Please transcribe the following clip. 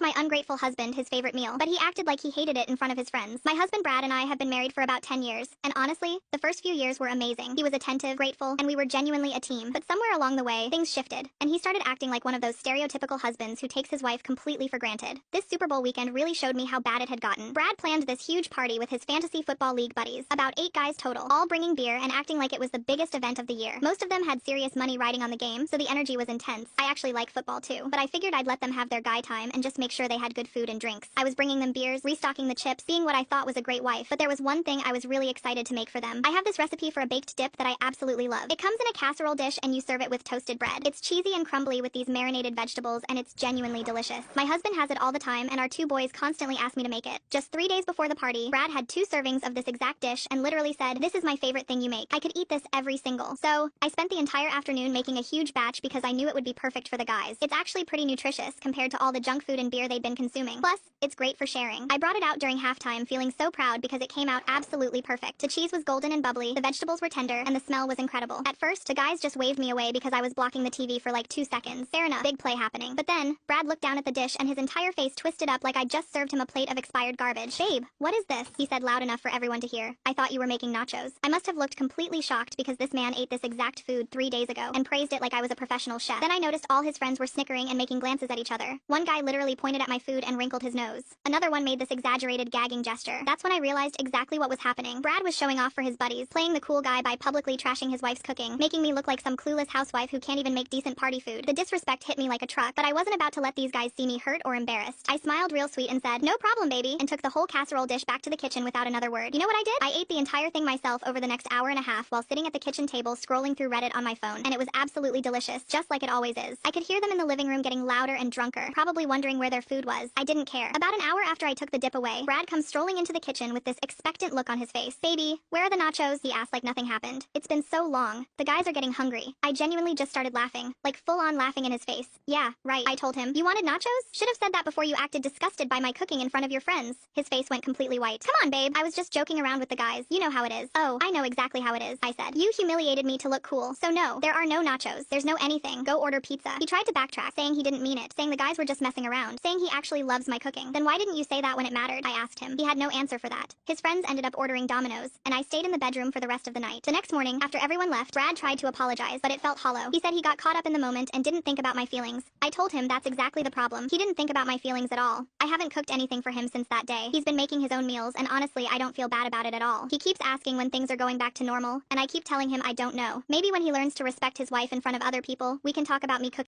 cooked my ungrateful husband his favorite meal, but he acted like he hated it in front of his friends. My husband Brad and I have been married for about 10 years, and honestly, the first few years were amazing. He was attentive, grateful, and we were genuinely a team. But somewhere along the way, things shifted, and he started acting like one of those stereotypical husbands who takes his wife completely for granted. This Super Bowl weekend really showed me how bad it had gotten. Brad planned this huge party with his fantasy football league buddies, about 8 guys total, all bringing beer and acting like it was the biggest event of the year. Most of them had serious money riding on the game, so the energy was intense. I actually like football too, but I figured I'd let them have their guy time and just make sure they had good food and drinks. I was bringing them beers, restocking the chips, being what I thought was a great wife, but there was one thing I was really excited to make for them. I have this recipe for a baked dip that I absolutely love. It comes in a casserole dish and you serve it with toasted bread. It's cheesy and crumbly with these marinated vegetables, and it's genuinely delicious. My husband has it all the time, and our 2 boys constantly ask me to make it. Just 3 days before the party, Brad had 2 servings of this exact dish and literally said, "This is my favorite thing you make. I could eat this every single." So, I spent the entire afternoon making a huge batch because I knew it would be perfect for the guys. It's actually pretty nutritious compared to all the junk food and beer they'd been consuming. Plus, it's great for sharing. I brought it out during halftime feeling so proud because it came out absolutely perfect. The cheese was golden and bubbly, the vegetables were tender, and the smell was incredible. At first, the guys just waved me away because I was blocking the TV for like 2 seconds. Fair enough, big play happening. But then, Brad looked down at the dish and his entire face twisted up like I'd just served him a plate of expired garbage. "Babe, what is this?" he said loud enough for everyone to hear. "I thought you were making nachos." I must have looked completely shocked because this man ate this exact food 3 days ago and praised it like I was a professional chef. Then I noticed all his friends were snickering and making glances at each other. One guy literally pointed at my food and wrinkled his nose. Another one made this exaggerated gagging gesture. That's when I realized exactly what was happening. Brad was showing off for his buddies, playing the cool guy by publicly trashing his wife's cooking, making me look like some clueless housewife who can't even make decent party food. The disrespect hit me like a truck, but I wasn't about to let these guys see me hurt or embarrassed. I smiled real sweet and said, "No problem, baby," and took the whole casserole dish back to the kitchen without another word. You know what I did? I ate the entire thing myself over the next hour and a half while sitting at the kitchen table scrolling through Reddit on my phone, and it was absolutely delicious, just like it always is. I could hear them in the living room getting louder and drunker, probably wondering where their food was. I didn't care. About an hour after I took the dip away, Brad comes strolling into the kitchen with this expectant look on his face. "Baby, where are the nachos?" he asked like nothing happened. "It's been so long. The guys are getting hungry." I genuinely just started laughing, like full-on laughing in his face. "Yeah, right," I told him. "You wanted nachos? Should have said that before you acted disgusted by my cooking in front of your friends." His face went completely white. "Come on, babe. I was just joking around with the guys. You know how it is." "Oh, I know exactly how it is," I said. "You humiliated me to look cool. So no, there are no nachos. There's no anything. Go order pizza." He tried to backtrack, saying he didn't mean it, saying the guys were just messing around, saying he actually loves my cooking. "Then why didn't you say that when it mattered?" I asked him. He had no answer for that. His friends ended up ordering Domino's, and I stayed in the bedroom for the rest of the night. The next morning, after everyone left, Brad tried to apologize, but it felt hollow. He said he got caught up in the moment and didn't think about my feelings. I told him that's exactly the problem. He didn't think about my feelings at all. I haven't cooked anything for him since that day. He's been making his own meals, and honestly, I don't feel bad about it at all. He keeps asking when things are going back to normal, and I keep telling him I don't know. Maybe when he learns to respect his wife in front of other people, we can talk about me cooking